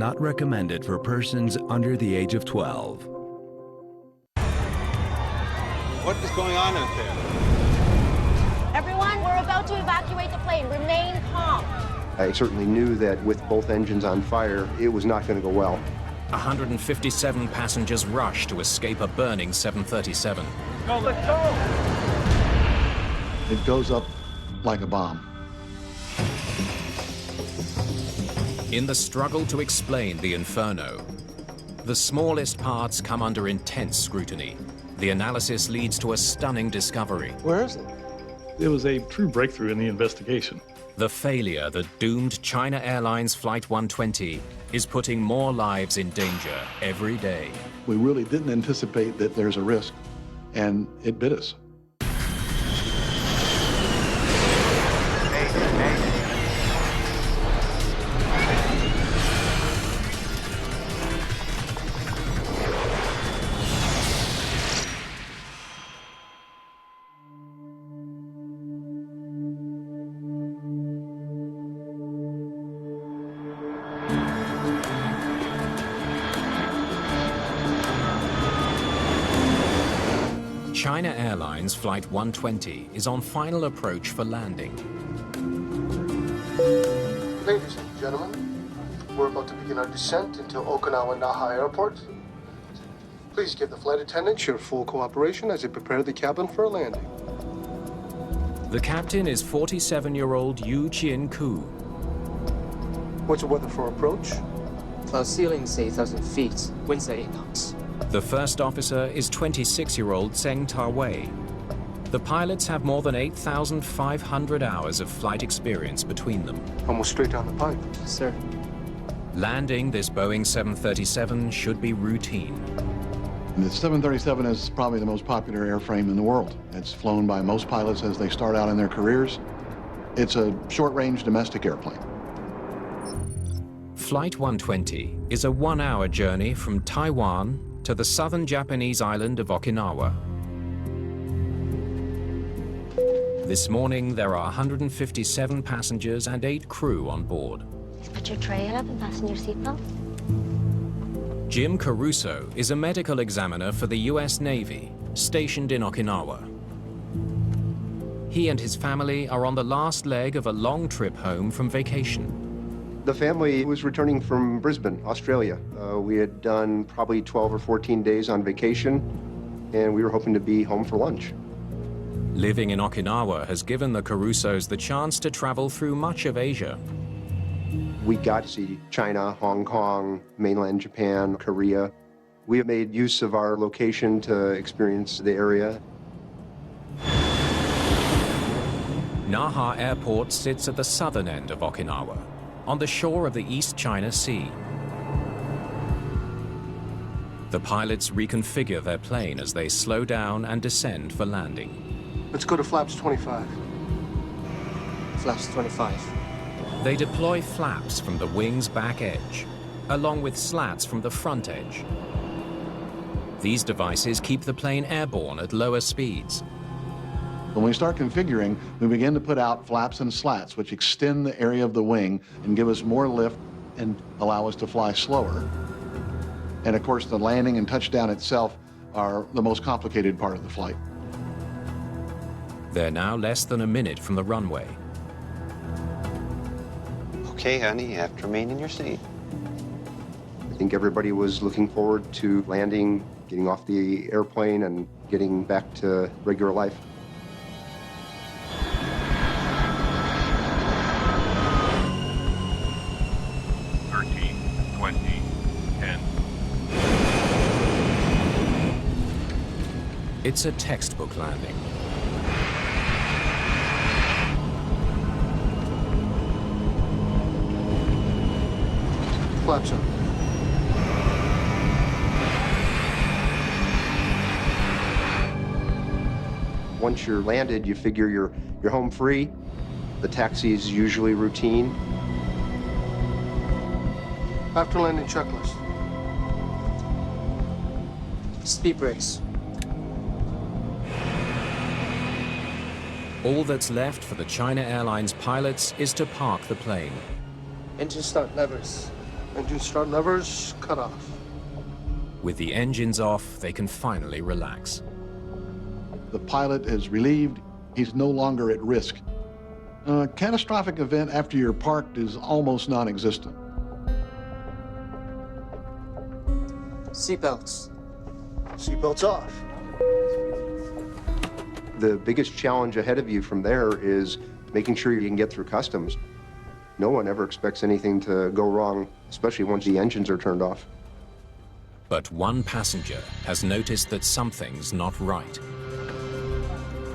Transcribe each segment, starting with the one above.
not recommended for persons under the age of 12. What is going on out there? Everyone, we're about to evacuate the plane. Remain calm. I certainly knew that with both engines on fire, it was not going to go well. 157 passengers rush to escape a burning 737. Go, let's go! It goes up like a bomb. In the struggle to explain the inferno, the smallest parts come under intense scrutiny. The analysis leads to a stunning discovery. Where is it? It was a true breakthrough in the investigation. The failure that doomed China Airlines Flight 120 is putting more lives in danger every day. We really didn't anticipate that there's a risk, and it bit us. China Airlines Flight 120 is on final approach for landing. Ladies and gentlemen, we're about to begin our descent into Okinawa Naha Airport. Please give the flight attendants your full cooperation as they prepare the cabin for a landing. The captain is 47-year-old Yu Chien-koo. What's the weather for approach? Cloud ceiling is 8,000 feet, winds at 8 knots. The first officer is 26-year-old Zheng Ta-wei. The pilots have more than 8,500 hours of flight experience between them. Almost straight down the pipe. Sir. Landing this Boeing 737 should be routine. The 737 is probably the most popular airframe in the world. It's flown by most pilots as they start out in their careers. It's a short-range domestic airplane. Flight 120 is a 1-hour journey from Taiwan to the southern Japanese island of Okinawa. This morning, there are 157 passengers and 8 crew on board. Put your tray up and fasten your seatbelt. Jim Caruso is a medical examiner for the U.S. Navy, stationed in Okinawa. He and his family are on the last leg of a long trip home from vacation. The family was returning from Brisbane, Australia. We had done probably 12 or 14 days on vacation, and we were hoping to be home for lunch. Living in Okinawa has given the Carusos the chance to travel through much of Asia. We got to see China, Hong Kong, mainland Japan, Korea. We have made use of our location to experience the area. Naha Airport sits at the southern end of Okinawa, on the shore of the East China Sea. The pilots reconfigure their plane as they slow down and descend for landing. Let's go to flaps 25. Flaps 25. They deploy flaps from the wing's back edge, along with slats from the front edge. These devices keep the plane airborne at lower speeds. When we start configuring, we begin to put out flaps and slats, which extend the area of the wing and give us more lift and allow us to fly slower. And of course, the landing and touchdown itself are the most complicated part of the flight. They're now less than a minute from the runway. Okay, honey, you have to remain in your seat. I think everybody was looking forward to landing, getting off the airplane, and getting back to regular life. It's a textbook landing. Flaps up. Once you're landed, you figure you're home free. The taxi is usually routine. After landing checklist. Speed brakes. All that's left for the China Airlines pilots is to park the plane. Engine start levers. Engine start levers cut off. With the engines off, they can finally relax. The pilot is relieved. He's no longer at risk. A catastrophic event after you're parked is almost non-existent. Seatbelts. Seatbelts off. The biggest challenge ahead of you from there is making sure you can get through customs. No one ever expects anything to go wrong, especially once the engines are turned off. But one passenger has noticed that something's not right.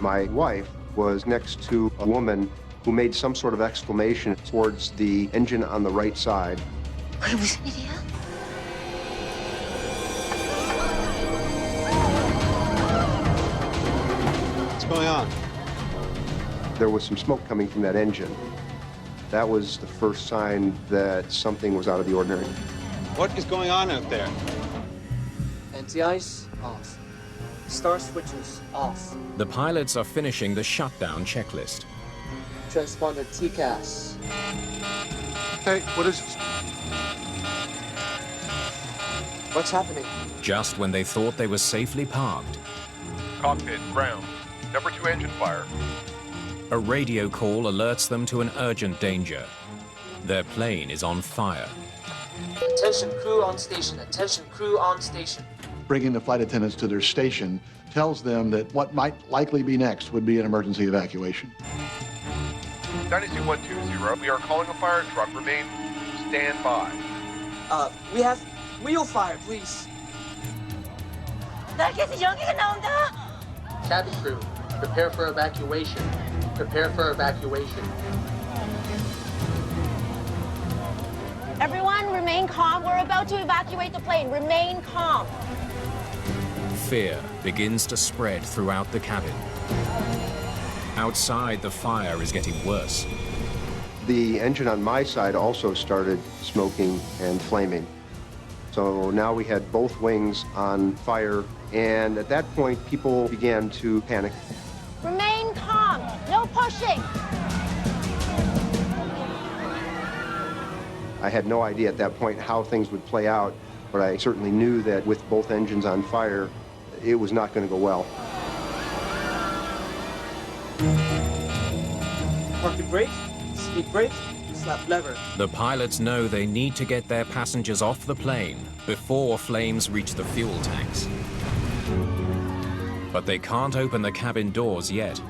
My wife was next to a woman who made some sort of exclamation towards the engine on the right side. What's going on? There was some smoke coming from that engine. That was the first sign that something was out of the ordinary. What is going on out there? Anti-ice off. Star switches off. The pilots are finishing the shutdown checklist. Transponder TCAS. Hey, what is this? What's happening? Just when they thought they were safely parked, Cockpit, ground. Number 2 engine fire. a radio call alerts them to an urgent danger. Their plane is on fire. Attention crew on station. Attention crew on station. Bringing the flight attendants to their station tells them that what might likely be next would be an emergency evacuation. 92120, we are calling a fire truck. Remain standby. We have wheel fire, please. Cabin crew, prepare for evacuation. Prepare for evacuation. Everyone, remain calm. We're about to evacuate the plane. Remain calm. Fear begins to spread throughout the cabin. Outside, the fire is getting worse. The engine on my side also started smoking and flaming. So now we had both wings on fire, and at that point, people began to panic. Remain calm. No pushing. I had no idea at that point how things would play out, but I certainly knew that with both engines on fire, it was not going to go well. Parking brake, speed brake, slap lever. The pilots know they need to get their passengers off the plane before flames reach the fuel tanks. But they can't open the cabin doors yet.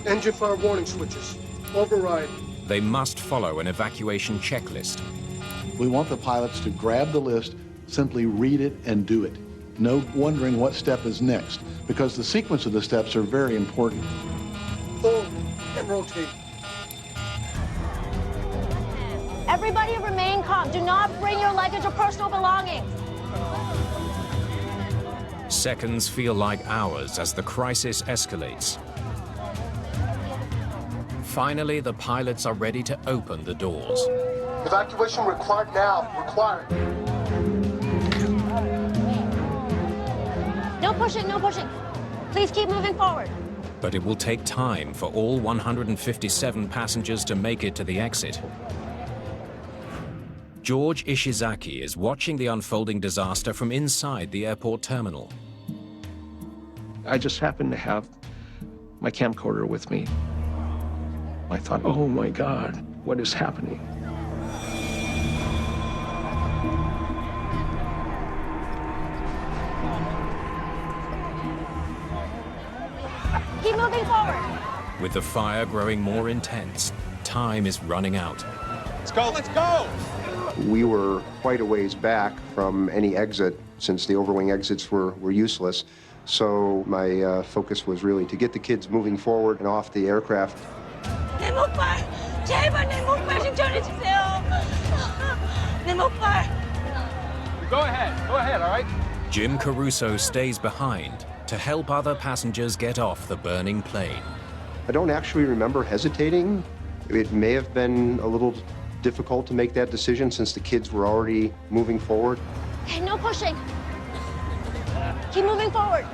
Engine fire warning switches. Override. They must follow an evacuation checklist. We want the pilots to grab the list, simply read it and do it. No wondering what step is next, because the sequence of the steps are very important. Forward and rotate. Everybody remain calm. Do not bring your luggage or personal belongings. Seconds feel like hours as the crisis escalates. Finally, the pilots are ready to open the doors. Evacuation required now. Required. No pushing, no pushing. Please keep moving forward. But it will take time for all 157 passengers to make it to the exit. George Ishizaki is watching the unfolding disaster from inside the airport terminal. I just happened to have my camcorder with me. I thought, oh my God, what is happening? Keep moving forward. With the fire growing more intense, time is running out. Let's go, let's go! We were quite a ways back from any exit, since the overwing exits were useless. So my focus was really to get the kids moving forward and off the aircraft. Go ahead, all right? Jim Caruso stays behind to help other passengers get off the burning plane. I don't actually remember hesitating. It may have been a little difficult to make that decision since the kids were already moving forward. Okay, no pushing. Keep moving forward.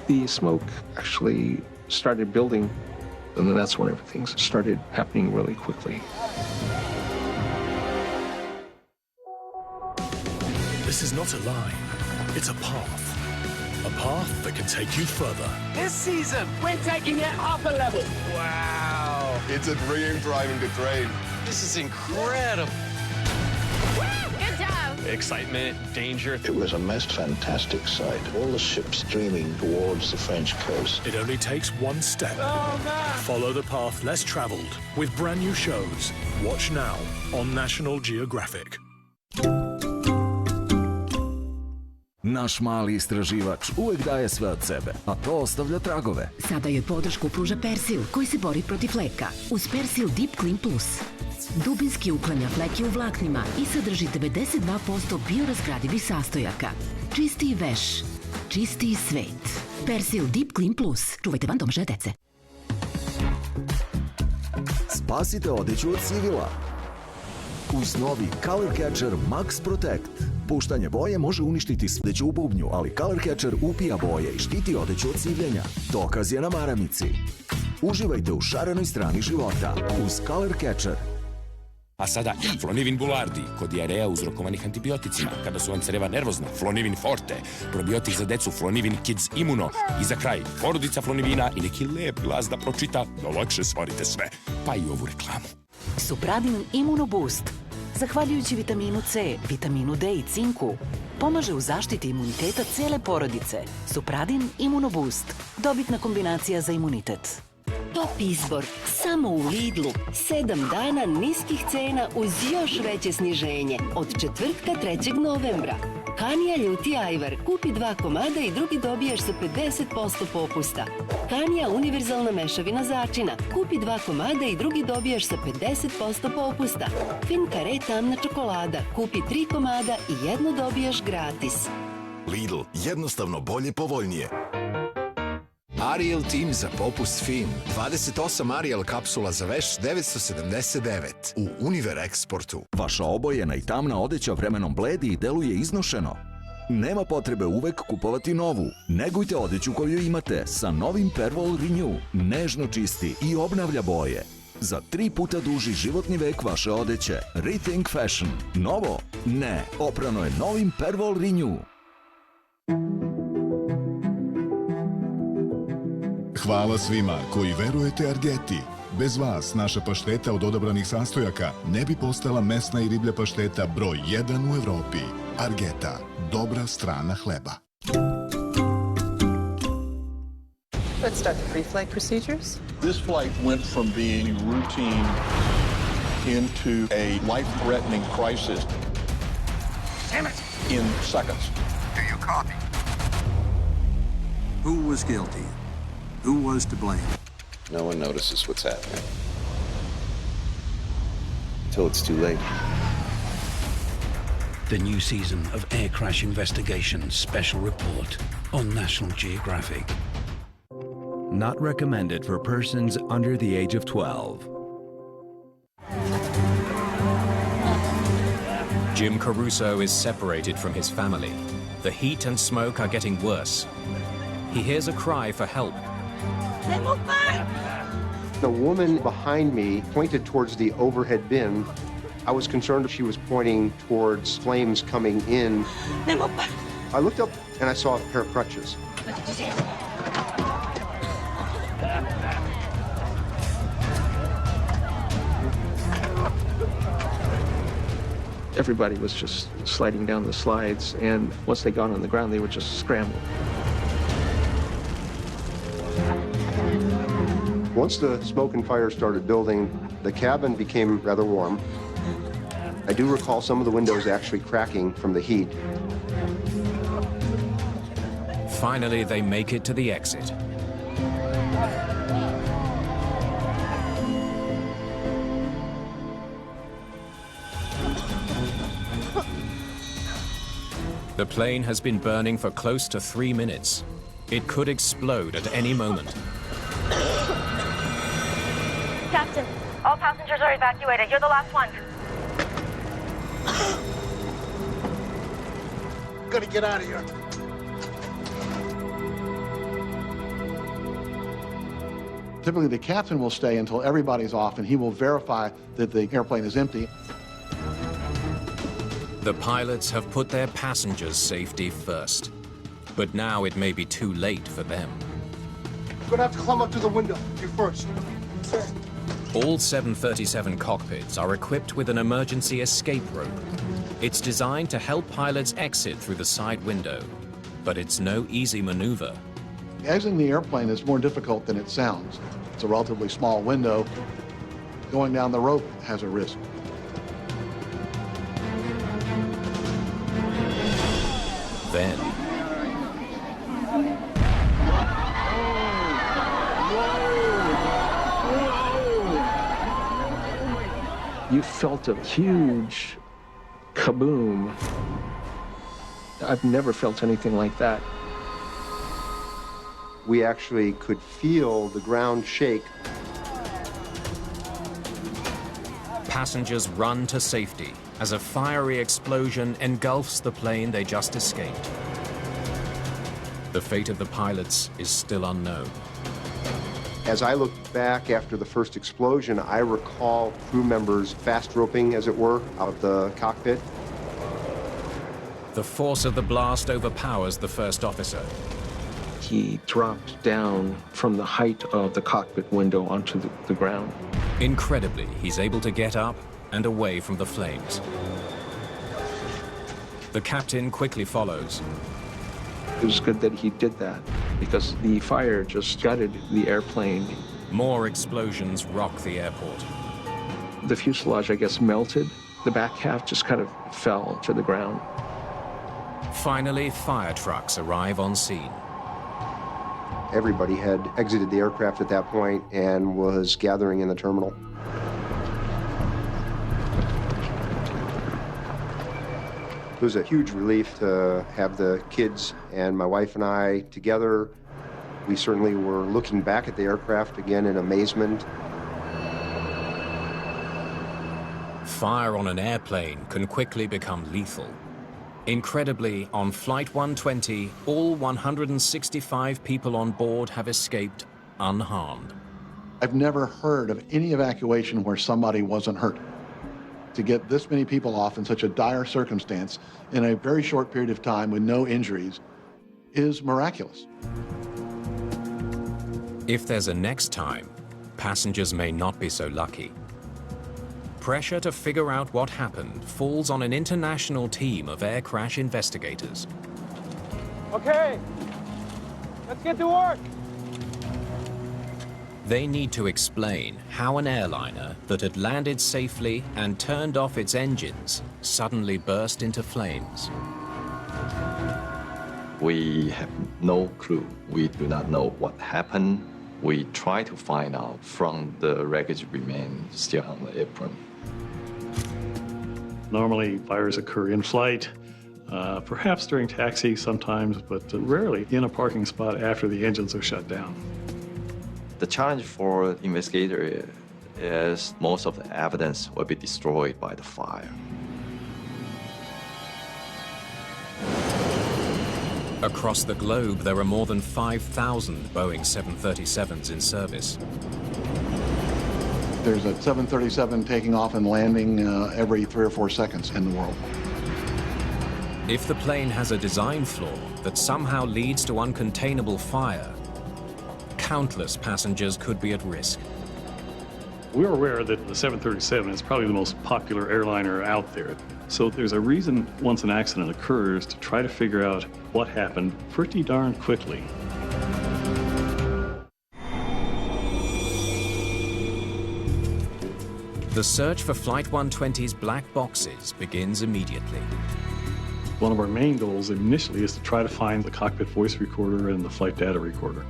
The smoke actually started building And then that's when everything started happening really quickly. This is not a line, it's a path. A path that can take you further. This season, we're taking it up a level. Wow. It's a dream driving the train. This is incredible. Good job. Excitement, danger. It was a most fantastic sight. All the ships streaming towards the French coast. It only takes one step. Oh, man. Follow the path less traveled with brand new shows. Watch now on National Geographic. Naš mali istraživač uvek daje sve od sebe, a to ostavlja tragove. Sada joj podršku pruža Persil, koji se bori protiv fleka. Uz Persil Deep Clean Plus. Dubinski uklanja fleke u vlaknima i sadrži 92% biorazgradivih sastojaka. Čistiji veš, čistiji svet. Persil Deep Clean Plus. Čuvajte van domašaja dece. Spasite odeću od sivila. Uz novi Color Catcher Max Protect. Puštanje boje može uništiti odeću u bubnju, ali Color Catcher upija boje i štiti odeću od sivljenja. Dokaz je na maramici. Uživajte u šarenoj strani života uz Color Catcher. A sada Flonivin Bulardi, kod dijareja uzrokovanih antibioticima. Kada su vam creva nervozna, Flonivin Forte, probiotik za decu Flonivin Kids Immuno i za kraj porodica Flonivina i neki lep glas da pročita da lakše svarite sve, pa i ovu reklamu. Supradin Immuno Boost. Zahvaljujući vitaminu C, vitaminu D i cinku, pomaže u zaštiti imuniteta cele porodice. Supradin Immuno Boost. Dobitna kombinacija za imunitet. Top izbor, samo u Lidlu. 7 dana niskih cena uz još veće sniženje. Od četvrtka 3. novembra. Hanija ljuti ajvar. Kupi 2 komada i drugi dobijaš sa 50% popusta. Hanija univerzalna mešavina začina. Kupi 2 komada i drugi dobijaš sa 50% popusta. Fin kare tamna čokolada. Kupi 3 komada i jedno dobijaš gratis. Lidl, jednostavno bolje, povoljnije. Ariel Team za popust fin. 28 Ariel kapsula za veš 979 u Univer Eksportu. Vaša obojena i tamna odeća vremenom bledi i deluje iznošeno. Nema potrebe uvek kupovati novu. Negujte odeću koju imate sa novim Pervol Renew. Nežno čisti i obnavlja boje. Za 3 puta duži životni vek vaše odeće. Rethink Fashion. Novo? Ne. Oprano je novim Pervol Renew. Hvala svima koji verujete Argeti. Bez vas naša pašteta od odabranih sastojaka ne bi postala mesna i riblja pašteta broj 1 u Evropi. Argeta, dobra strana hleba. Let's start the pre-flight procedures. This flight went from being routine into a life-threatening crisis. Damn it! In seconds. Do you copy? Who was guilty? Who was to blame? No one notices what's happening until it's too late. The new season of Air Crash Investigations Special Report on National Geographic. Not recommended for persons under the age of 12. Jim Caruso is separated from his family. The heat and smoke are getting worse. He hears a cry for help. The woman behind me pointed towards the overhead bin. I was concerned if she was pointing towards flames coming in. I looked up and I saw a pair of crutches. Everybody was just sliding down the slides, and once they got on the ground, they would just scramble. Once the smoke and fire started building, the cabin became rather warm. I do recall some of the windows actually cracking from the heat. Finally, they make it to the exit. The plane has been burning for close to 3 minutes. It could explode at any moment. Captain, all passengers are evacuated. You're the last one. Gotta get out of here. Typically, the captain will stay until everybody's off, and he will verify that the airplane is empty. The pilots have put their passengers' safety first. But now it may be too late for them. You're gonna have to climb up to the window. You first. All 737 cockpits are equipped with an emergency escape rope. It's designed to help pilots exit through the side window, but it's no easy maneuver. Exiting the airplane is more difficult than it sounds. It's a relatively small window. Going down the rope has a risk. Then, you felt a huge kaboom. I've never felt anything like that. We actually could feel the ground shake. passengers run to safety as a fiery explosion engulfs the plane they just escaped. The fate of the pilots is still unknown. As I look back after the first explosion, I recall crew members fast roping, as it were, out of the cockpit. The force of the blast overpowers the first officer. He dropped down from the height of the cockpit window onto the ground. Incredibly, he's able to get up and away from the flames. The captain quickly follows. It was good that he did that, because the fire just gutted the airplane. More explosions rock the airport. The fuselage, I guess, melted. The back half just kind of fell to the ground. Finally, fire trucks arrive on scene. Everybody had exited the aircraft at that point and was gathering in the terminal. It was a huge relief to have the kids and my wife and I together. We certainly were looking back at the aircraft again in amazement. Fire on an airplane can quickly become lethal. Incredibly, on Flight 120, all 165 people on board have escaped unharmed. I've never heard of any evacuation where somebody wasn't hurt. To get this many people off in such a dire circumstance in a very short period of time with no injuries is miraculous. If there's a next time, passengers may not be so lucky. Pressure to figure out what happened falls on an international team of air crash investigators. Okay, let's get to work. They need to explain how an airliner that had landed safely and turned off its engines suddenly burst into flames. We have no clue. We do not know what happened. We try to find out from the wreckage remains still on the apron. Normally, fires occur in flight, perhaps during taxi sometimes, but rarely in a parking spot after the engines are shut down. The challenge for investigators is most of the evidence will be destroyed by the fire. Across the globe, there are more than 5,000 Boeing 737s in service. There's a 737 taking off and landing every 3 or 4 seconds in the world. If the plane has a design flaw that somehow leads to uncontainable fire, countless passengers could be at risk. We're aware that the 737 is probably the most popular airliner out there. So there's a reason once an accident occurs to try to figure out what happened pretty darn quickly. The search for Flight 120's black boxes begins immediately. One of our main goals initially is to try to find the cockpit voice recorder and the flight data recorder.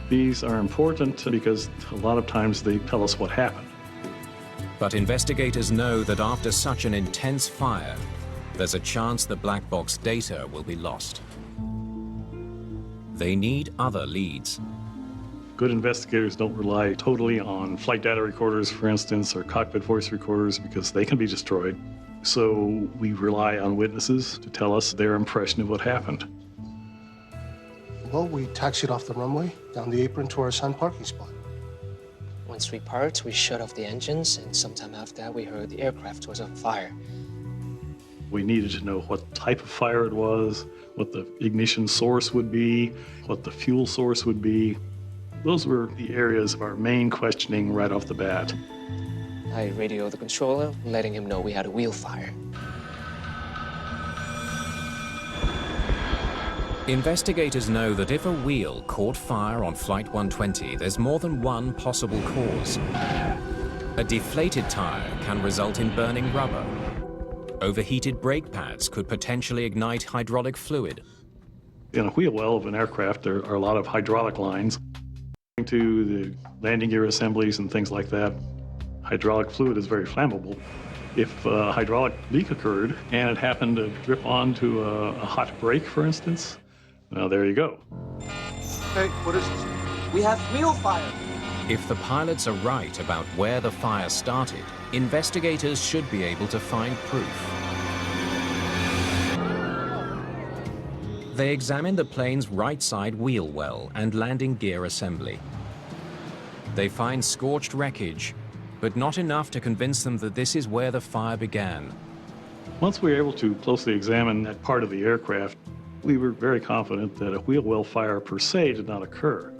These are important because a lot of times they tell us what happened. But investigators know that after such an intense fire, there's a chance the black box data will be lost. They need other leads. Good investigators don't rely totally on flight data recorders, for instance, or cockpit voice recorders because they can be destroyed. So we rely on witnesses to tell us their impression of what happened. Well, we taxied off the runway, down the apron to our assigned parking spot. Once we parked, we shut off the engines, and sometime after that, we heard the aircraft was on fire. We needed to know what type of fire it was, what the ignition source would be, what the fuel source would be. Those were the areas of our main questioning right off the bat. I radioed the controller, letting him know we had a wheel fire. Investigators know that if a wheel caught fire on Flight 120, there's more than one possible cause. A deflated tire can result in burning rubber. Overheated brake pads could potentially ignite hydraulic fluid. In a wheel well of an aircraft, there are a lot of hydraulic lines to the landing gear assemblies and things like that. Hydraulic fluid is very flammable. If a hydraulic leak occurred and it happened to drip onto a hot brake, for instance, well, there you go. Hey, what is this? We have wheel fire. If the pilots are right about where the fire started, investigators should be able to find proof. They examine the plane's right side wheel well and landing gear assembly. They find scorched wreckage, but not enough to convince them that this is where the fire began. Once we were able to closely examine that part of the aircraft, we were very confident that a wheel well fire per se did not occur.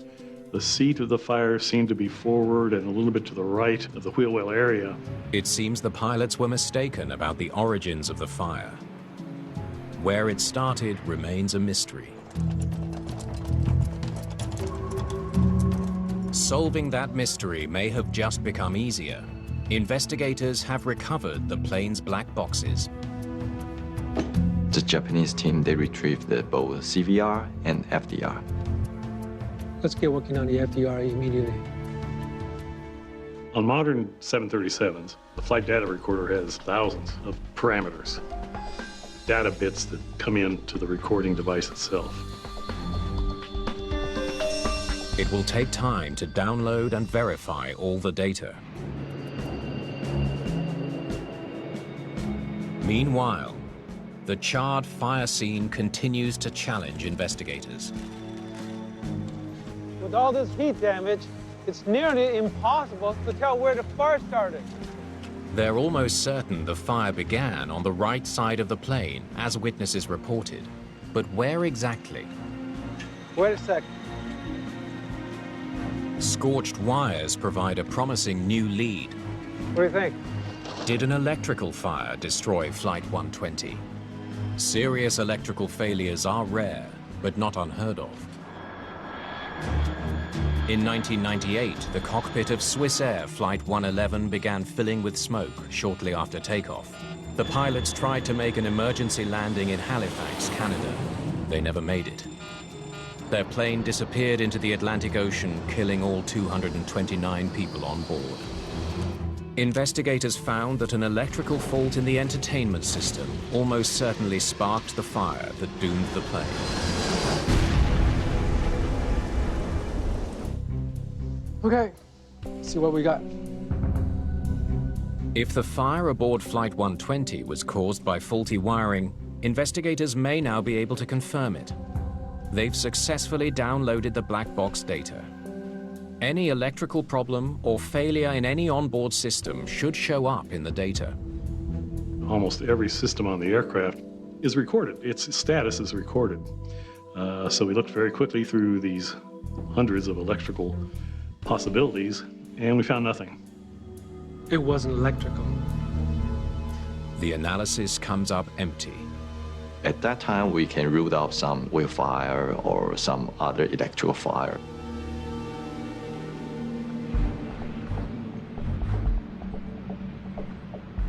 The seat of the fire seemed to be forward and a little bit to the right of the wheel well area. It seems the pilots were mistaken about the origins of the fire. Where it started remains a mystery. Solving that mystery may have just become easier. Investigators have recovered the plane's black boxes. The Japanese team, they retrieved both CVR and FDR. Let's get working on the FDR immediately. On modern 737s, the flight data recorder has thousands of parameters, data bits that come into the recording device itself. It will take time to download and verify all the data. Meanwhile, the charred fire scene continues to challenge investigators. With all this heat damage, it's nearly impossible to tell where the fire started. They're almost certain the fire began on the right side of the plane, as witnesses reported. But where exactly? Wait a second. Scorched wires provide a promising new lead. What do you think? Did an electrical fire destroy Flight 120? Serious electrical failures are rare, but not unheard of. In 1998, the cockpit of Swissair Flight 111 began filling with smoke shortly after takeoff. The pilots tried to make an emergency landing in Halifax, Canada. They never made it. Their plane disappeared into the Atlantic Ocean, killing all 229 people on board. Investigators found that an electrical fault in the entertainment system almost certainly sparked the fire that doomed the plane. Okay, let's see what we got. If the fire aboard Flight 120 was caused by faulty wiring, investigators may now be able to confirm it. They've successfully downloaded the black box data. Any electrical problem or failure in any onboard system should show up in the data. Almost every system on the aircraft is recorded. Its status is recorded. So we looked very quickly through these hundreds of electrical possibilities, and we found nothing. It wasn't electrical. The analysis comes up empty. At that time, we can rule out some wheel fire or some other electrical fire.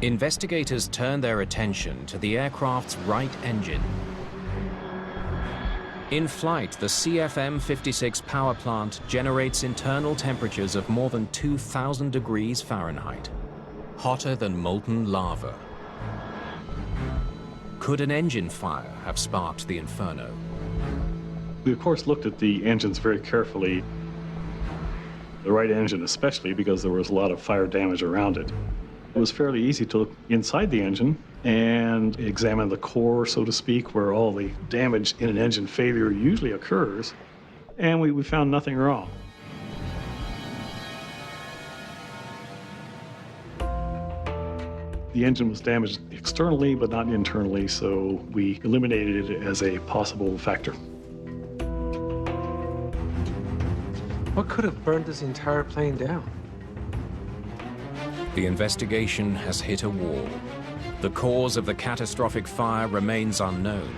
Investigators turn their attention to the aircraft's right engine. In flight, the CFM56 power plant generates internal temperatures of more than 2,000 degrees Fahrenheit, hotter than molten lava. Could an engine fire have sparked the inferno? We, of course, looked at the engines very carefully, the right engine especially, because there was a lot of fire damage around it. It was fairly easy to look inside the engine and examine the core, so to speak, where all the damage in an engine failure usually occurs, and we found nothing wrong. The engine was damaged externally, but not internally, so we eliminated it as a possible factor. What could have burned this entire plane down? The investigation has hit a wall. The cause of the catastrophic fire remains unknown,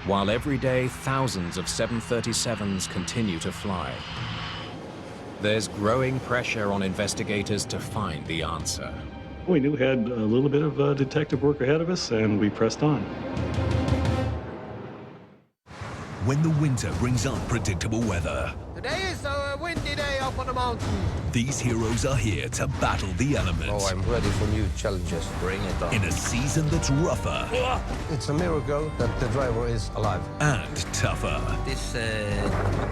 while every day thousands of 737s continue to fly. There's growing pressure on investigators to find the answer. We knew we had a little bit of detective work ahead of us, and we pressed on. When the winter brings unpredictable weather, Today is a windy day up on the mountain. these heroes are here to battle the elements. Oh, I'm ready for new challenges. Bring it on. In a season that's rougher It's a miracle that the driver is alive. and tougher. This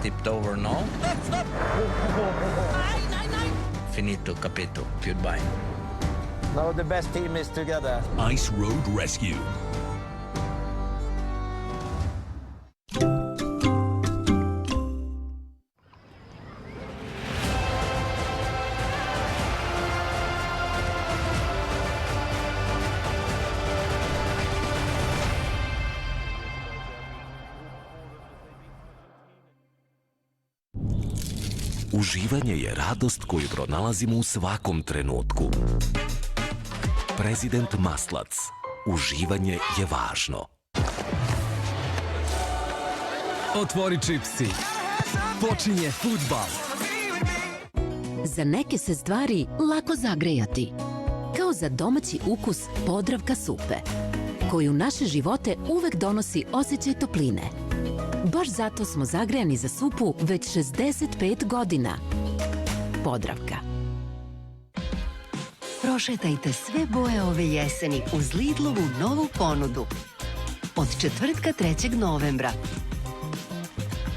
tipped over now. Stop! Finito, capito. Goodbye. Now the best team is together. Ice Road Rescue. Uživanje je radost koju pronalazimo u svakom trenutku. Prezident Maslac. Uživanje je važno. Otvori čipsi. Počinje fudbal. Za neke se stvari lako zagrejati. Kao za domaći ukus Podravka supe, koji u naše živote uvek donosi osjećaj topline. Baš zato smo zagrejani za supu već 65 godina. Podravka. Prošetajte sve boje ove jeseni uz Lidlovu novu ponudu. Od četvrtka 3. novembra.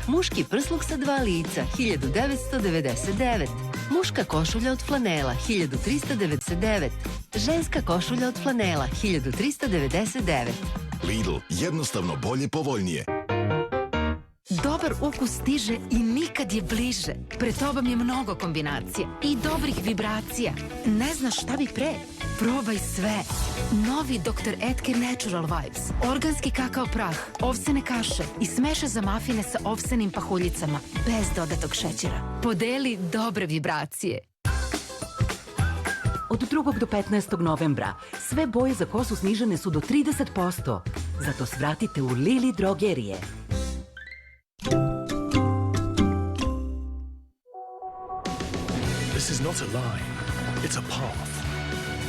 Muški prsluk sa 2 lica, 1999. Muška košulja od flanela, 1399. Ženska košulja od flanela, 1399. Lidl, jednostavno bolje, povoljnije. Dobar ukus stiže i nikad je bliže. Pred tobom je mnogo kombinacija i dobrih vibracija. Ne znaš šta bi pre? Probaj sve. Novi Dr. Edgar Natural Vibes. Organski kakao prah, ovsene kaše i smeše za mafine sa ovsenim pahuljicama. Bez dodatog šećera. Podeli dobre vibracije. Od 2. do 15. novembra sve boje za kosu snižene su do 30%. Zato svratite u Lili drogerije. This is not a line, it's a path.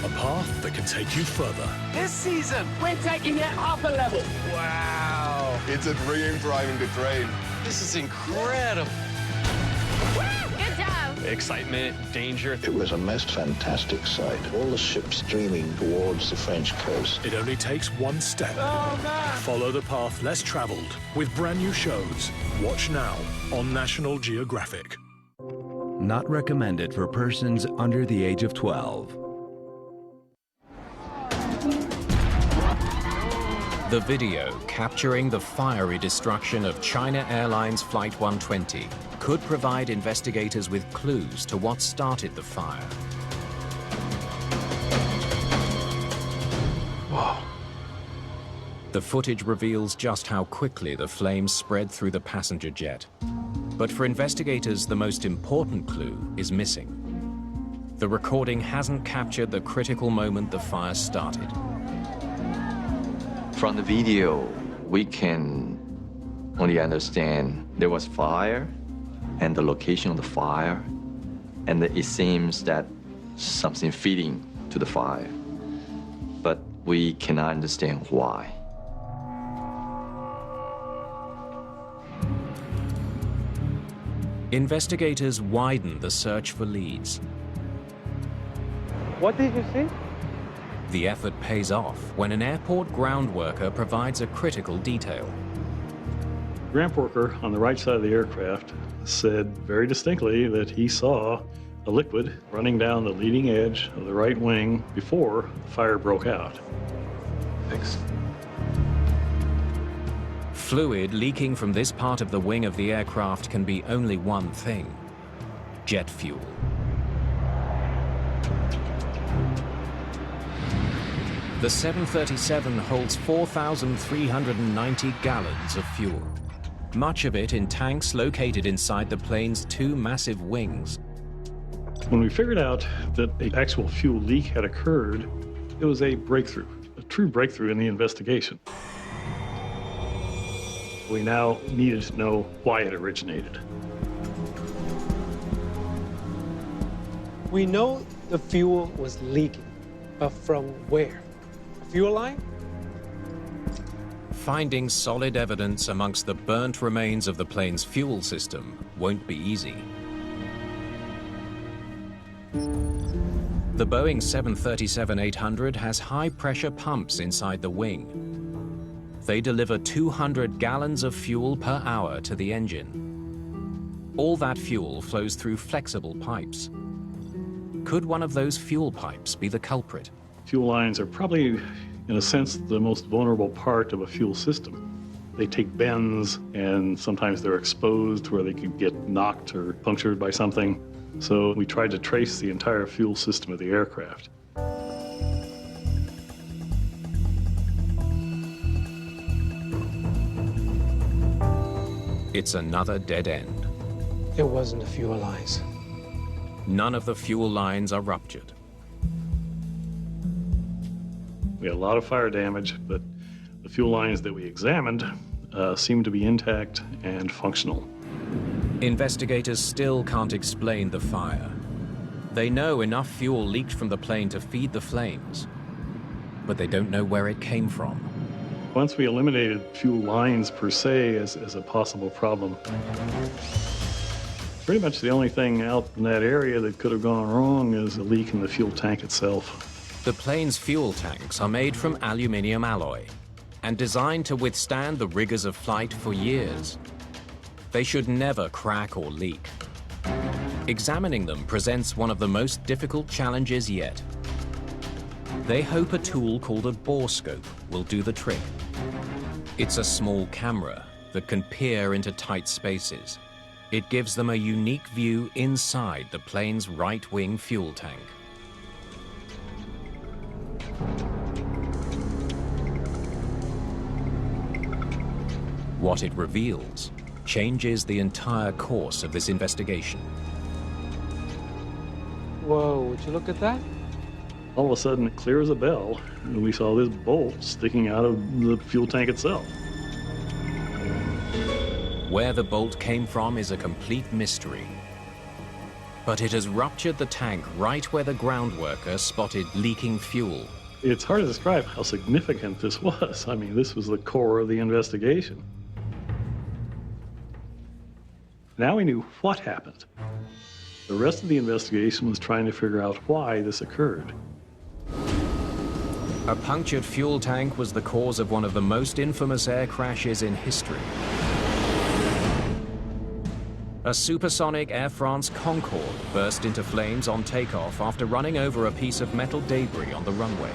A path that can take you further. This season, we're taking it up a level. Wow. It's a dream driving the train. This is incredible. Good job. Excitement, danger. It was a most fantastic sight. All the ships streaming towards the French coast. It only takes one step. Oh, man. Follow the path less traveled with brand new shows. Watch now on National Geographic. Not recommended for persons under the age of 12. The video capturing the fiery destruction of China Airlines Flight 120 could provide investigators with clues to what started the fire. Whoa. The footage reveals just how quickly the flames spread through the passenger jet. But for investigators, the most important clue is missing. The recording hasn't captured the critical moment the fire started. From the video, we can only understand there was fire and the location of the fire, and it seems that something feeding to the fire, but we cannot understand why. Investigators widen the search for leads. What did you see? The effort pays off when an airport ground worker provides a critical detail. Ground worker on the right side of the aircraft said very distinctly that he saw a liquid running down the leading edge of the right wing before the fire broke out. Thanks. Fluid leaking from this part of the wing of the aircraft can be only one thing: jet fuel. The 737 holds 4,390 gallons of fuel, much of it in tanks located inside the plane's two massive wings. When we figured out that an actual fuel leak had occurred, it was a breakthrough, a true breakthrough in the investigation. We now needed to know why it originated. We know the fuel was leaking, but from where? A fuel line? Finding solid evidence amongst the burnt remains of the plane's fuel system won't be easy. The Boeing 737-800 has high-pressure pumps inside the wing. They deliver 200 gallons of fuel per hour to the engine. All that fuel flows through flexible pipes. Could one of those fuel pipes be the culprit? Fuel lines are probably, in a sense, the most vulnerable part of a fuel system. They take bends, and sometimes they're exposed where they could get knocked or punctured by something. So we tried to trace the entire fuel system of the aircraft. It's another dead end. It wasn't the fuel lines. None of the fuel lines are ruptured. We had a lot of fire damage, but the fuel lines that we examined seemed to be intact and functional. Investigators still can't explain the fire. They know enough fuel leaked from the plane to feed the flames, but they don't know where it came from. Once we eliminated fuel lines per se as a possible problem, pretty much the only thing out in that area that could have gone wrong is a leak in the fuel tank itself. The plane's fuel tanks are made from aluminium alloy and designed to withstand the rigors of flight for years. They should never crack or leak. Examining them presents one of the most difficult challenges yet. They hope a tool called a borescope will do the trick. It's a small camera that can peer into tight spaces. It gives them a unique view inside the plane's right-wing fuel tank. What it reveals changes the entire course of this investigation. Whoa, would you look at that? All of a sudden, clear as a bell, we saw this bolt sticking out of the fuel tank itself. Where the bolt came from is a complete mystery. But it has ruptured the tank right where the ground worker spotted leaking fuel. It's hard to describe how significant this was. I mean, this was the core of the investigation. Now we knew what happened. The rest of the investigation was trying to figure out why this occurred. A punctured fuel tank was the cause of one of the most infamous air crashes in history. A supersonic Air France Concorde burst into flames on takeoff after running over a piece of metal debris on the runway.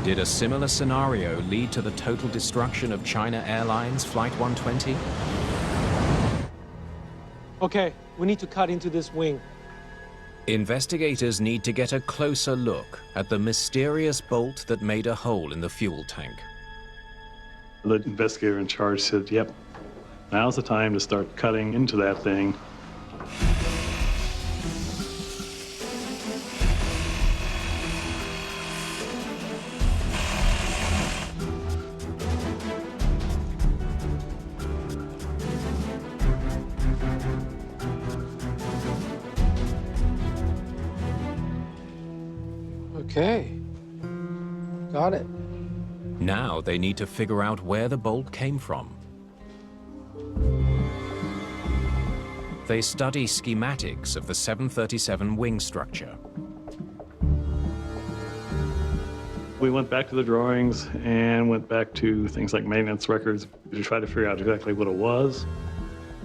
Did a similar scenario lead to the total destruction of China Airlines Flight 120? Okay, we need to cut into this wing. Investigators need to get a closer look at the mysterious bolt that made a hole in the fuel tank. The investigator in charge said, yep, now's the time to start cutting into that thing. Okay, got it. Now they need to figure out where the bolt came from. They study schematics of the 737 wing structure. We went back to the drawings and went back to things like maintenance records to try to figure out exactly what it was.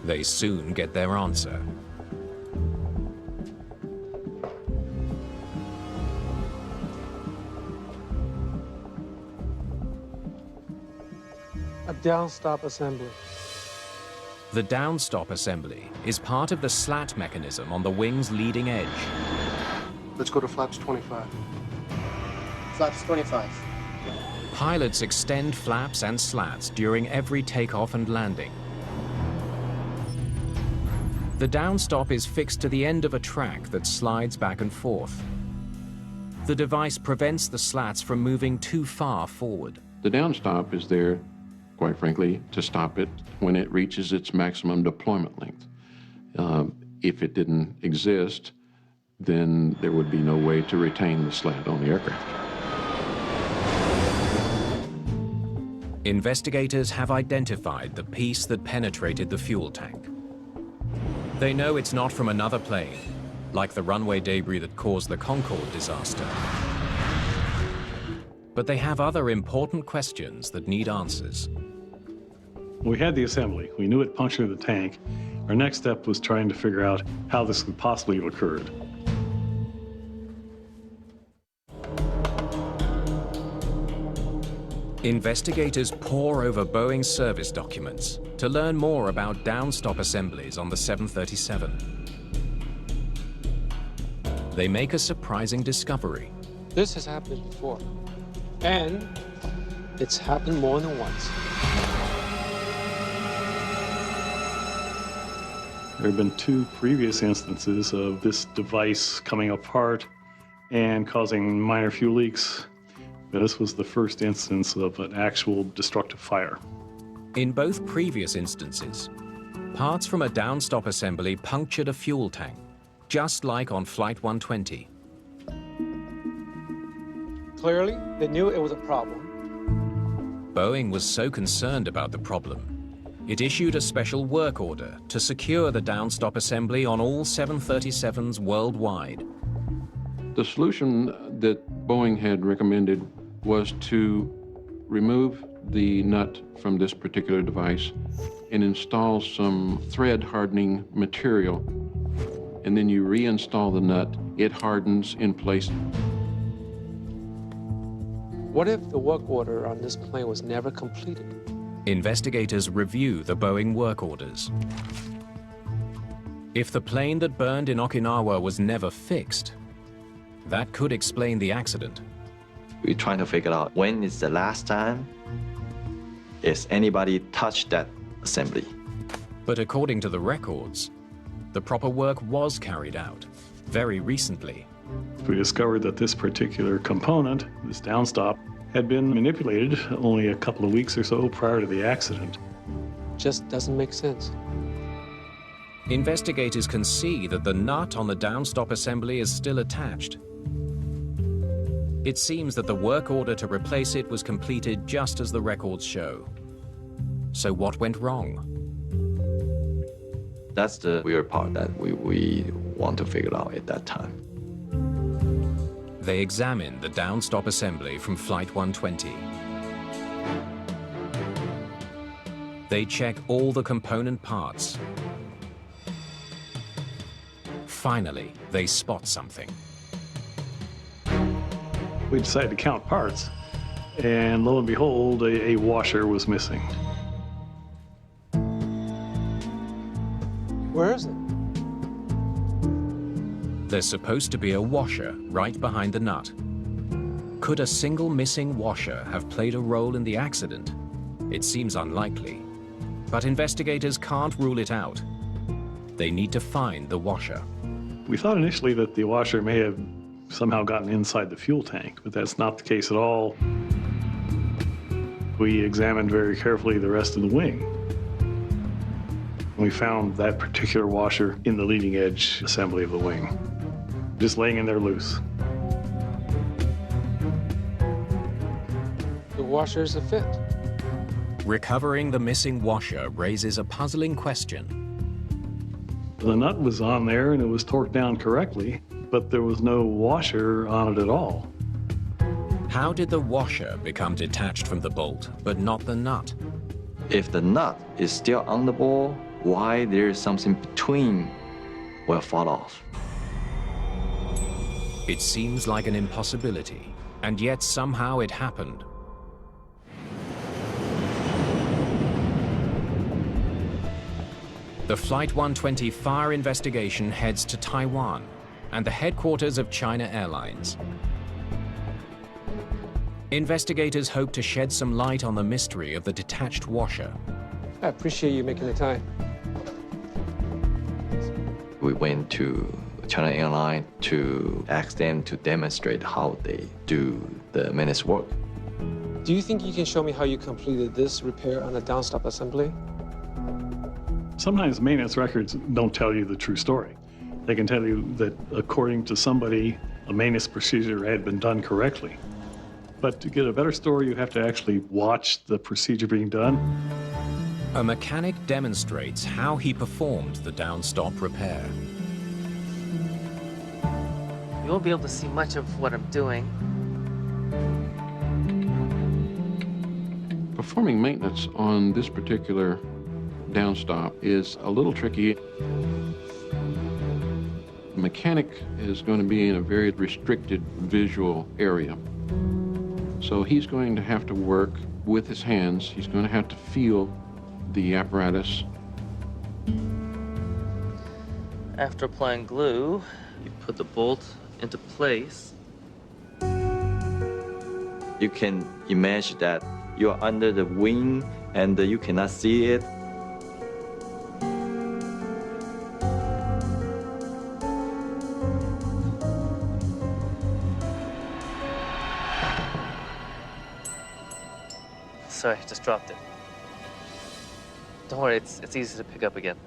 They soon get their answer. A downstop assembly. The downstop assembly is part of the slat mechanism on the wing's leading edge. Let's go to flaps 25. Flaps 25. Pilots extend flaps and slats during every takeoff and landing. The downstop is fixed to the end of a track that slides back and forth. The device prevents the slats from moving too far forward. The downstop is there, quite frankly, to stop it when it reaches its maximum deployment length. If it didn't exist, then there would be no way to retain the slat on the aircraft. Investigators have identified the piece that penetrated the fuel tank. They know it's not from another plane, like the runway debris that caused the Concorde disaster. But they have other important questions that need answers. We had the assembly. We knew it punctured the tank. Our next step was trying to figure out how this could possibly have occurred. Investigators pore over Boeing service documents to learn more about downstop assemblies on the 737. They make a surprising discovery. This has happened before, and it's happened more than once. There have been 2 previous instances of this device coming apart and causing minor fuel leaks. This was the first instance of an actual destructive fire. In both previous instances, parts from a downstop assembly punctured a fuel tank, just like on Flight 120. Clearly, they knew it was a problem. Boeing was so concerned about the problem, it issued a special work order to secure the downstop assembly on all 737s worldwide. The solution that Boeing had recommended was to remove the nut from this particular device and install some thread hardening material. And then you reinstall the nut, it hardens in place. What if the work order on this plane was never completed? Investigators review the Boeing work orders. If the plane that burned in Okinawa was never fixed, that could explain the accident. We're trying to figure out when is the last time is anybody touched that assembly. But according to the records, the proper work was carried out very recently. We discovered that this particular component, this downstop, had been manipulated only a couple of weeks or so prior to the accident. Just doesn't make sense. Investigators can see that the nut on the downstop assembly is still attached. It seems that the work order to replace it was completed just as the records show. So what went wrong? That's the weird part that we want to figure out at that time. They examine the downstop assembly from Flight 120. They check all the component parts. Finally, they spot something. We decided to count parts, and lo and behold, a washer was missing. Where is it? There's supposed to be a washer right behind the nut. Could a single missing washer have played a role in the accident? It seems unlikely, but investigators can't rule it out. They need to find the washer. We thought initially that the washer may have somehow gotten inside the fuel tank, but that's not the case at all. We examined very carefully the rest of the wing. We found that particular washer in the leading edge assembly of the wing, just laying in there loose. The washer is a fit. Recovering the missing washer raises a puzzling question. The nut was on there and it was torqued down correctly, but there was no washer on it at all. How did the washer become detached from the bolt, but not the nut? If the nut is still on the ball, why there's something between will fall off? It seems like an impossibility, and yet somehow it happened. The Flight 120 fire investigation heads to Taiwan and the headquarters of China Airlines. Investigators hope to shed some light on the mystery of the detached washer. I appreciate you making the time. We went to China Airlines to ask them to demonstrate how they do the maintenance work. Do you think you can show me how you completed this repair on a downstop assembly? Sometimes maintenance records don't tell you the true story. They can tell you that according to somebody, a maintenance procedure had been done correctly. But to get a better story, you have to actually watch the procedure being done. A mechanic demonstrates how he performed the downstop repair. You won't be able to see much of what I'm doing. Performing maintenance on this particular downstop is a little tricky. The mechanic is going to be in a very restricted visual area. So he's going to have to work with his hands. He's going to have to feel the apparatus. After applying glue, you put the bolt into place. You can imagine that you are under the wing and you cannot see it. Sorry, just dropped it. Don't worry, it's easy to pick up again.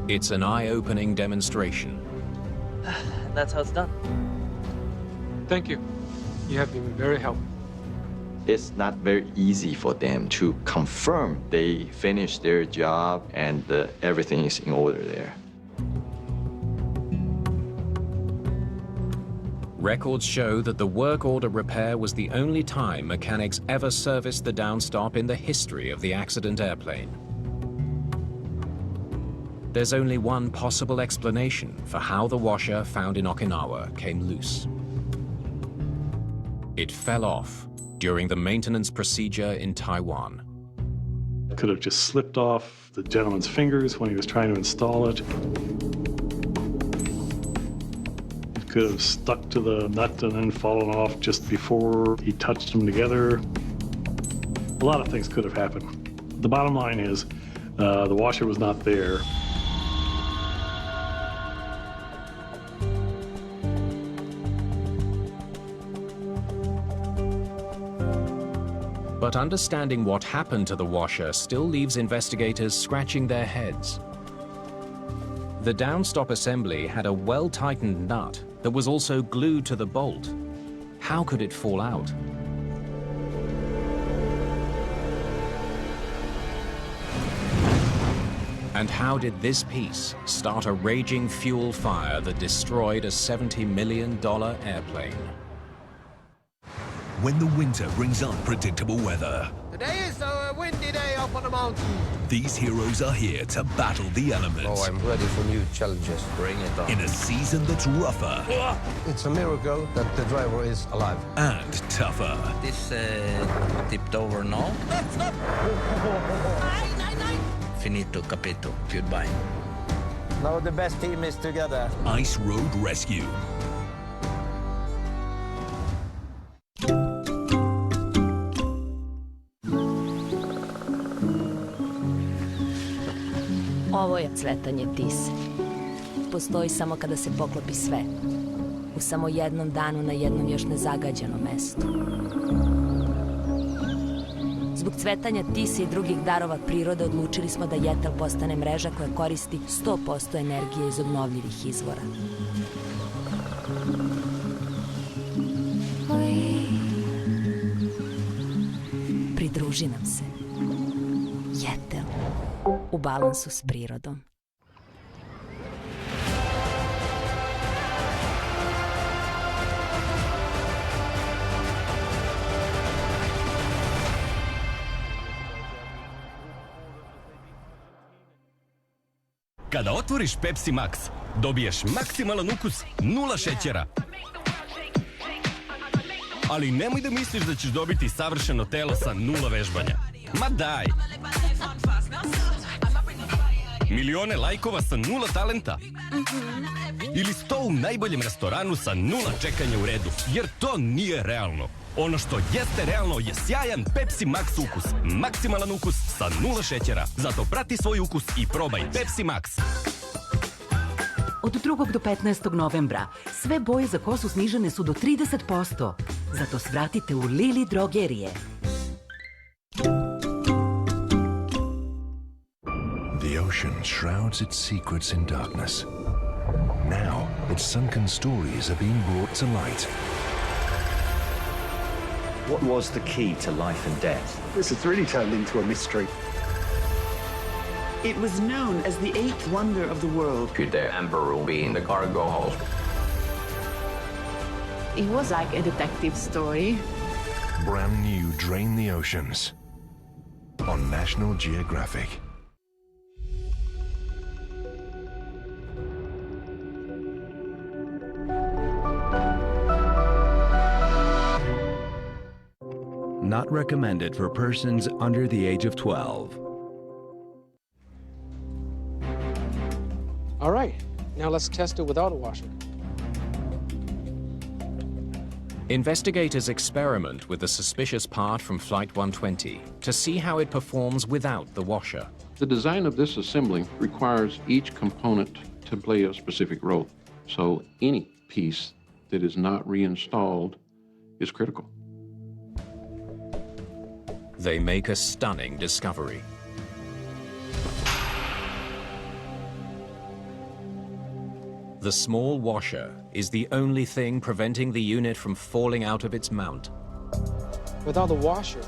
It's an eye-opening demonstration. And that's how it's done. Thank you. You have been very helpful. It's not very easy for them to confirm they finished their job and everything is in order there. Records show that the work order repair was the only time mechanics ever serviced the downstop in the history of the accident airplane. There's only one possible explanation for how the washer found in Okinawa came loose. It fell off during the maintenance procedure in Taiwan. It could have just slipped off the gentleman's fingers when he was trying to install it. It could have stuck to the nut and then fallen off just before he touched them together. A lot of things could have happened. The bottom line is the washer was not there. But understanding what happened to the washer still leaves investigators scratching their heads. The downstop assembly had a well-tightened nut that was also glued to the bolt. How could it fall out? And how did this piece start a raging fuel fire that destroyed a $70 million airplane? When the winter brings unpredictable weather, Today is a windy day up on the mountain. these heroes are here to battle the elements. Oh, I'm ready for new challenges. Bring it on. In a season that's rougher It's a miracle that the driver is alive. and tougher. This tipped over now. Finito, capito. Goodbye. Now the best team is together. Ice Road Rescue. Ovo je cvetanje tise. Postoji samo kada se poklopi sve. U samo jednom danu na jednom još nezagađenom mestu. Zbog cvetanja tise i drugih darova prirode odlučili smo da Jetel postane mreža koja koristi 100% energije iz obnovljivih izvora. Pridruži nam se. Jetel. U balansu s prirodom. Kada otvoriš Pepsi Max, dobiješ maksimalan ukus, 0 šećera. Ali nemoj da misliš da ćeš dobiti savršeno telo sa 0 vežbanja. Ma daj! milione lajkova sa 0 talenta? Ili 100 u najboljem restoranu sa 0 čekanja u redu, jer to nije realno. Ono što jeste realno je sjajan Pepsi Max ukus. Maksimalan ukus sa 0 šećera. Zato prati svoj ukus i probaj Pepsi Max. Od 2. do 15. novembra sve boje za kosu snižene su do 30%. Zato svratite u Lili drogerije. The ocean shrouds its secrets in darkness. Now, its sunken stories are being brought to light. What was the key to life and death? This has really turned into a mystery. It was known as the eighth wonder of the world. Could the emperor be in the cargo hold? It was like a detective story. Brand new Drain the Oceans on National Geographic. Not recommended for persons under the age of 12. All right, now let's test it without a washer. Investigators experiment with the suspicious part from Flight 120 to see how it performs without the washer. The design of this assembly requires each component to play a specific role. So any piece that is not reinstalled is critical. They make a stunning discovery. The small washer is the only thing preventing the unit from falling out of its mount. Without the washer,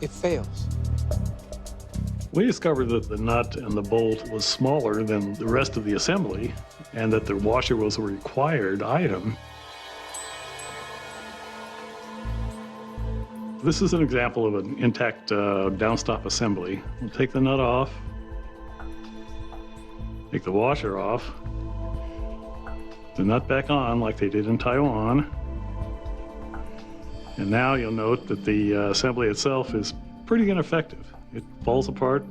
it fails. We discovered that the nut and the bolt was smaller than the rest of the assembly and that the washer was a required item. This is an example of an intact downstop assembly. We'll take the nut off, take the washer off, the nut back on like they did in Taiwan. And now you'll note that the assembly itself is pretty ineffective. It falls apart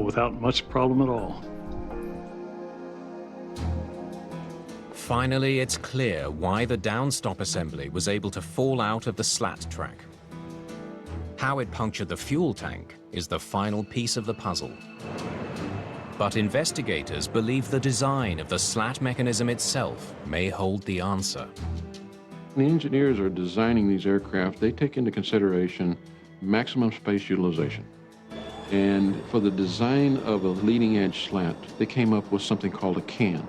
without much problem at all. Finally, it's clear why the downstop assembly was able to fall out of the slat track. How it punctured the fuel tank is the final piece of the puzzle. But investigators believe the design of the slat mechanism itself may hold the answer. When the engineers are designing these aircraft, they take into consideration maximum space utilization. And for the design of a leading edge slat, they came up with something called a can.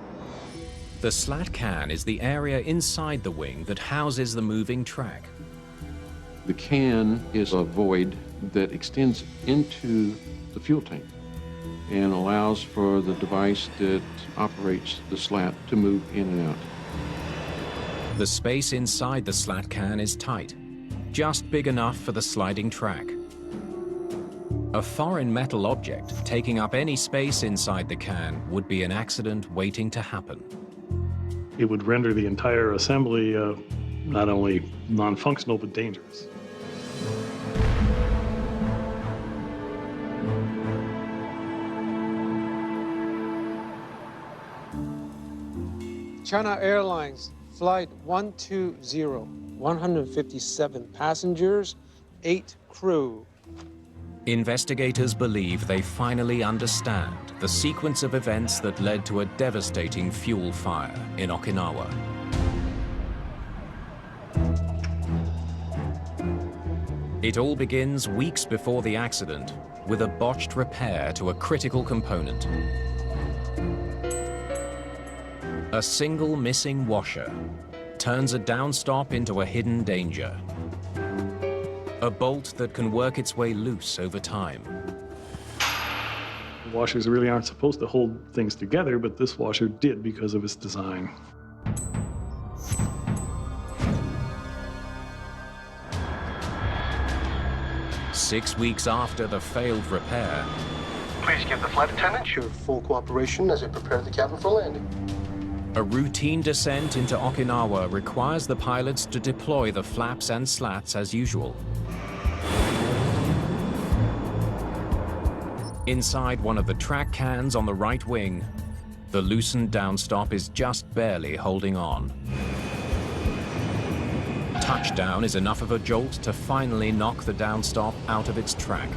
The slat can is the area inside the wing that houses the moving track. The can is a void that extends into the fuel tank and allows for the device that operates the slat to move in and out. The space inside the slat can is tight, just big enough for the sliding track. A foreign metal object taking up any space inside the can would be an accident waiting to happen. It would render the entire assembly not only non-functional but dangerous. China Airlines Flight 120, 157 passengers, 8 crew. Investigators believe they finally understand the sequence of events that led to a devastating fuel fire in Okinawa. It all begins weeks before the accident with a botched repair to a critical component. A single missing washer turns a downstop into a hidden danger. A bolt that can work its way loose over time. Washers really aren't supposed to hold things together, but this washer did because of its design. Six weeks after the failed repair, Please give the flight attendant your full cooperation as I prepare the cabin for landing. a routine descent into Okinawa requires the pilots to deploy the flaps and slats as usual. Inside one of the track cans on the right wing, the loosened downstop is just barely holding on. Touchdown is enough of a jolt to finally knock the downstop out of its track.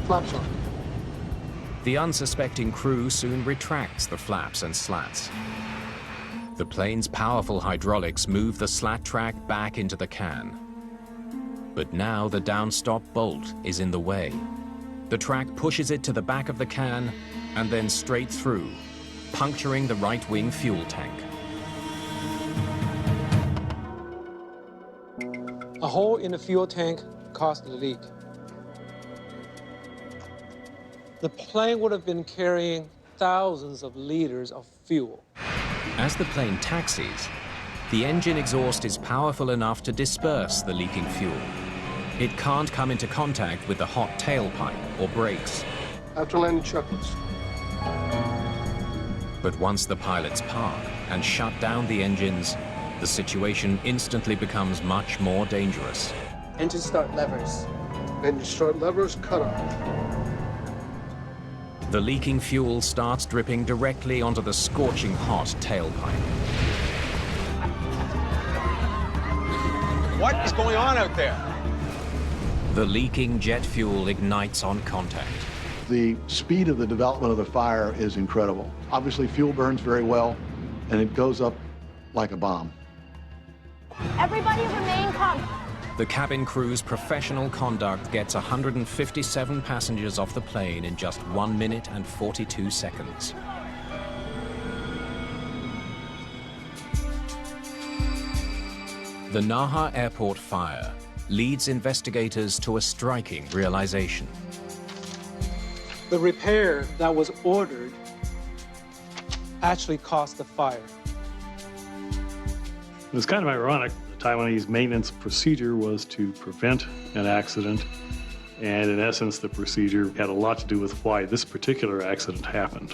Flaps on. The unsuspecting crew soon retracts the flaps and slats. The plane's powerful hydraulics move the slat track back into the can. But now the downstop bolt is in the way. The track pushes it to the back of the can and then straight through, puncturing the right wing fuel tank. A hole in the fuel tank caused the leak. The plane would have been carrying thousands of liters of fuel. As the plane taxis, the engine exhaust is powerful enough to disperse the leaking fuel. It can't come into contact with the hot tailpipe or brakes. After landing checklist. But once the pilots park and shut down the engines, the situation instantly becomes much more dangerous. Engine start levers. Engine start levers cut off. The leaking fuel starts dripping directly onto the scorching hot tailpipe. What is going on out there? The leaking jet fuel ignites on contact. The speed of the development of the fire is incredible. Obviously, fuel burns very well, and it goes up like a bomb. Everybody remain calm. The cabin crew's professional conduct gets 157 passengers off the plane in just 1 minute and 42 seconds. The Naha Airport fire leads investigators to a striking realization. The repair that was ordered actually caused the fire. It was kind of ironic. The Taiwanese maintenance procedure was to prevent an accident, and in essence, the procedure had a lot to do with why this particular accident happened.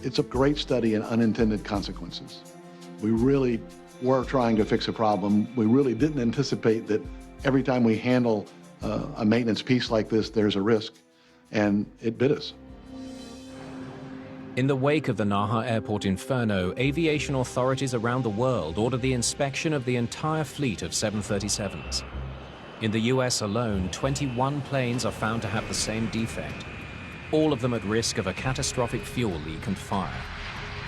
It's a great study in unintended consequences. We really were trying to fix a problem. We really didn't anticipate that every time we handle a maintenance piece like this, there's a risk, and it bit us. In the wake of the Naha Airport inferno, aviation authorities around the world ordered the inspection of the entire fleet of 737s. In the US alone, 21 planes are found to have the same defect, all of them at risk of a catastrophic fuel leak and fire.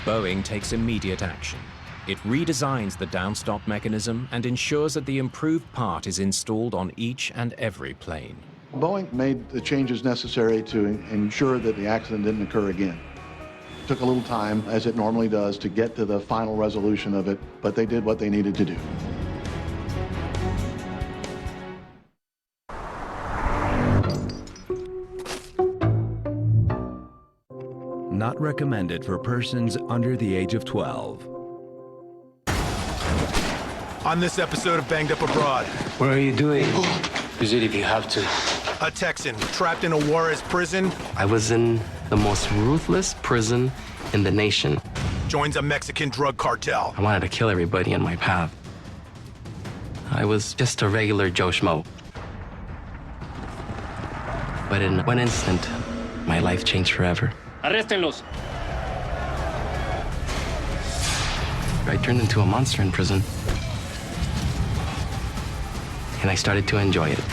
Boeing takes immediate action. It redesigns the downstop mechanism and ensures that the improved part is installed on each and every plane. Boeing made the changes necessary to ensure that the accident didn't occur again. It took a little time, as it normally does, to get to the final resolution of it, but they did what they needed to do. Not recommended for persons under the age of 12. On this episode of Banged Up Abroad. What are you doing? Use it if you have to. A Texan trapped in a Juarez prison. I was in the most ruthless prison in the nation. Joins a Mexican drug cartel. I wanted to kill everybody in my path. I was just a regular Joe Schmo. But in one instant, my life changed forever. Arréstenlos. I turned into a monster in prison. And I started to enjoy it.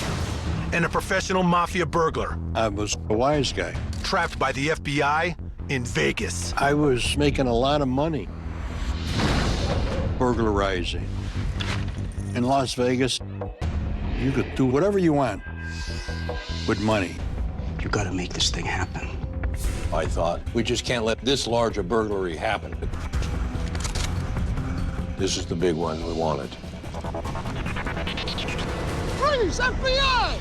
And a professional mafia burglar. I was a wise guy. Trapped by the FBI in Vegas. I was making a lot of money burglarizing. In Las Vegas, you could do whatever you want with money. You gotta make this thing happen. I thought, we just can't let this large a burglary happen. This is the big one we wanted. Freeze! FBI!